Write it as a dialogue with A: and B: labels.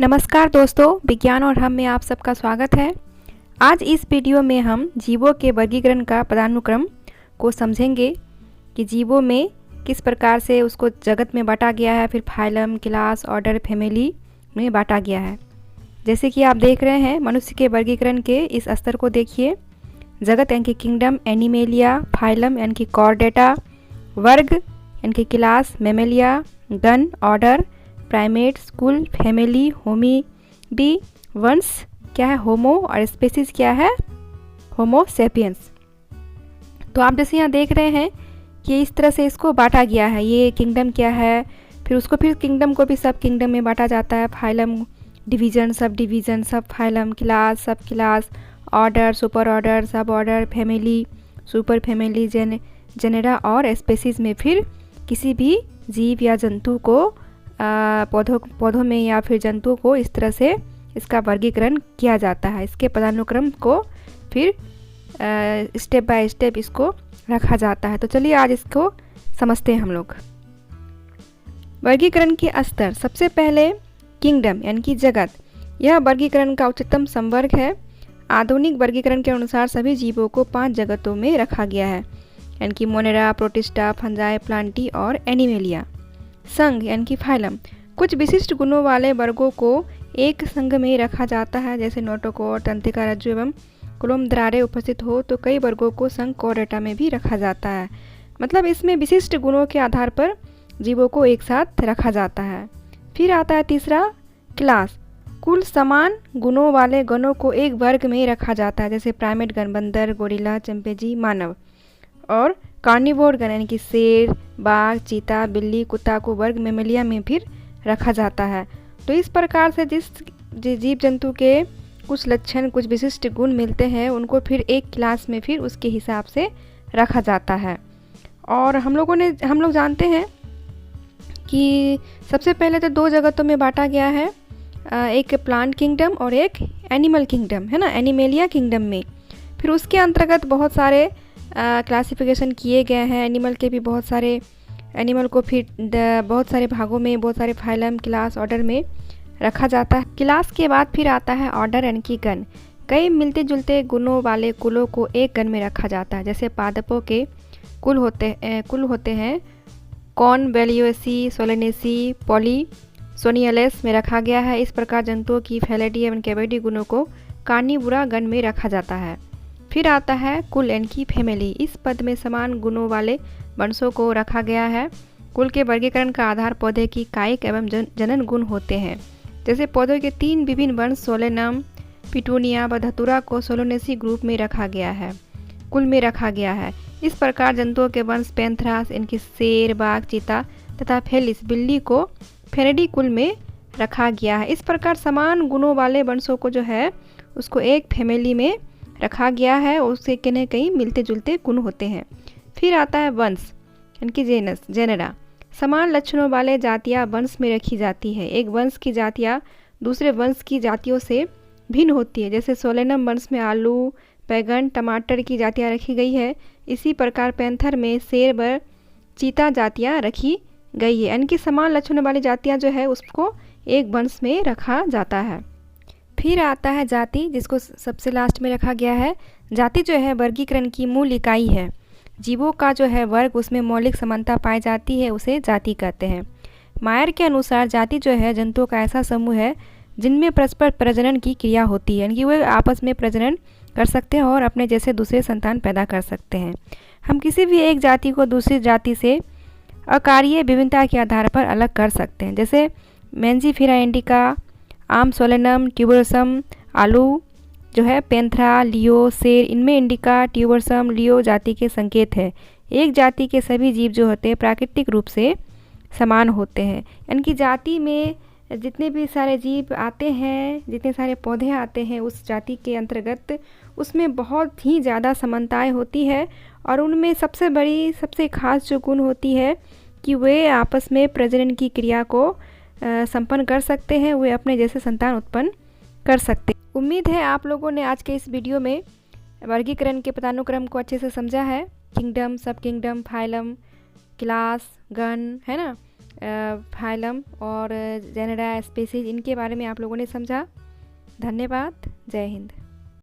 A: नमस्कार दोस्तों, विज्ञान और हम में आप सबका स्वागत है। आज इस वीडियो में हम जीवों के वर्गीकरण का पदानुक्रम को समझेंगे कि जीवों में किस प्रकार से उसको जगत में बांटा गया है, फिर फाइलम, क्लास, ऑर्डर, फैमिली में बांटा गया है। जैसे कि आप देख रहे हैं, मनुष्य के वर्गीकरण के इस स्तर को देखिए। जगत यानी कि किंगडम, एनिमेलिया, फाइलम यानी कि कॉर्डेटा, वर्ग यानी कि क्लास, मेमेलिया, गण, ऑर्डर, प्राइमेट्स, कुल, फैमिली, होमिडी, वंश क्या है होमो, और स्पेसीज क्या है होमो सेपियंस। तो आप जैसे यहाँ देख रहे हैं कि इस तरह से इसको बांटा गया है। ये किंगडम क्या है, फिर किंगडम को भी सब किंगडम में बांटा जाता है। फाइलम डिवीजन, सब फाइलम, क्लास, सब क्लास, ऑर्डर, सुपर ऑर्डर, सब order, family, super family, genera और स्पेसीज में फिर किसी भी जीव या जंतु को पौधों में या फिर जंतु को इस तरह से इसका वर्गीकरण किया जाता है। इसके पदानुक्रम को फिर स्टेप बाय स्टेप इसको रखा जाता है। तो चलिए आज इसको समझते हैं हम लोग। वर्गीकरण के स्तर, सबसे पहले किंगडम यानी कि जगत। यह वर्गीकरण का उच्चतम संवर्ग है। आधुनिक वर्गीकरण के अनुसार सभी जीवों को 5 जगतों में रखा गया है, यानी कि मोनेरा, प्रोटिस्टा, फंजाई, प्लांटी और एनिमेलिया। संघ यानी कि फाइलम, कुछ विशिष्ट गुणों वाले वर्गों को एक संघ में रखा जाता है। जैसे नोटोकॉर, तंत्रिका रज्जु एवं कोलोमद्रारे उपस्थित हो तो कई वर्गों को संघ कॉर्डेटा में भी रखा जाता है। मतलब इसमें विशिष्ट गुणों के आधार पर जीवों को एक साथ रखा जाता है। फिर आता है तीसरा क्लास, कुल समान गुणों वाले गणों को एक वर्ग में रखा जाता है। जैसे प्राइमेट गण, बंदर, गोरिल्ला, चिंपैंजी, मानव। और कार्निवोर गण यानी कि शेर, बाघ, चीता, बिल्ली, कुत्ता को वर्ग मेमेलिया में फिर रखा जाता है। तो इस प्रकार से जिस जीव जंतु के कुछ लक्षण, कुछ विशिष्ट गुण मिलते हैं, उनको फिर एक क्लास में फिर उसके हिसाब से रखा जाता है। और हम लोग जानते हैं कि सबसे पहले तो 2 जगतों में बांटा गया है, एक प्लांट किंगडम और एक एनिमल किंगडम, है ना, एनिमेलिया किंगडम में। फिर उसके अंतर्गत बहुत सारे क्लासिफिकेशन किए गए हैं। एनिमल के भी बहुत सारे एनिमल को फिर बहुत सारे भागों में, बहुत सारे फाइलम, क्लास, ऑर्डर में रखा जाता है। क्लास के बाद फिर आता है ऑर्डर यानी कि गण। कई मिलते जुलते गुणों वाले कुलों को एक गण में रखा जाता है। जैसे पादपों के कुल होते हैं कॉर्नवेलियेसी, सोलेनेसी, पॉलीसोनियलेस में रखा गया है। इस प्रकार जंतुओं की फैलिडी एवं कैविडी गुणों को कार्निवोरा गण में रखा जाता है। फिर आता है कुल यानी कि फैमिली। इस पद में समान गुणों वाले वंशों को रखा गया है। कुल के वर्गीकरण का आधार पौधे की कायिक एवं जनन गुण होते हैं। जैसे पौधों के 3 विभिन्न वंश सोलेनम, पिटूनिया व धतूरा को सोलोनेसी ग्रुप में रखा गया है, कुल में रखा गया है। इस प्रकार जंतुओं के वंश पैंथरास, इनकी शेर, बाघ, चीता तथा फेलिस, बिल्ली को फेनिडी कुल में रखा गया है। इस प्रकार समान गुणों वाले वंशों को जो है उसको एक फैमिली में रखा गया है। उससे कहीं कहीं मिलते जुलते गुण होते हैं। फिर आता है वंश यानी कि जेनेरा। समान लक्षणों वाले जातियाँ वंश में रखी जाती है। एक वंश की जातियाँ दूसरे वंश की जातियों से भिन्न होती है। जैसे सोलेनम वंश में आलू, बैगन, टमाटर की जातियाँ रखी गई है। इसी प्रकार पैंथर में शेर व चीता जातियाँ रखी गई है। यानी कि समान लक्षणों वाली जातियाँ जो है उसको एक वंश में रखा जाता है। फिर आता है जाति, जिसको सबसे लास्ट में रखा गया है। जाति जो है वर्गीकरण की मूल इकाई है। जीवों का जो है वर्ग, उसमें मौलिक समानता पाई जाती है, उसे जाति कहते हैं। मायर के अनुसार जाति जो है जंतुओं का ऐसा समूह है जिनमें परस्पर प्रजनन की क्रिया होती है, यानी कि वे आपस में प्रजनन कर सकते हैं और अपने जैसे दूसरे संतान पैदा कर सकते हैं। हम किसी भी एक जाति को दूसरी जाति से अकार्यीय विभिन्नता के आधार पर अलग कर सकते हैं। जैसे मैंजीफेरा इंडिका, आम सोलेनम, ट्यूबरसम, आलू जो है पैंथरा, लियो, शेर, इनमें इंडिका, ट्यूबरसम, लियो जाति के संकेत है। एक जाति के सभी जीव जो होते हैं प्राकृतिक रूप से समान होते हैं। यानी कि जाति में जितने भी सारे जीव आते हैं, जितने सारे पौधे आते हैं उस जाति के अंतर्गत, उसमें बहुत ही ज़्यादा समानताएं होती है। और उनमें सबसे बड़ी, सबसे खास जो गुण होती है कि वे आपस में प्रजनन की क्रिया को संपन्न कर सकते हैं, वे अपने जैसे संतान उत्पन्न कर सकते हैं। उम्मीद है आप लोगों ने आज के इस वीडियो में वर्गीकरण के पदानुक्रम को अच्छे से समझा है। किंगडम, सब किंगडम, फाइलम, क्लास, गण, है ना, फाइलम और जेनेरा स्पीसीज, इनके बारे में आप लोगों ने समझा। धन्यवाद। जय हिंद।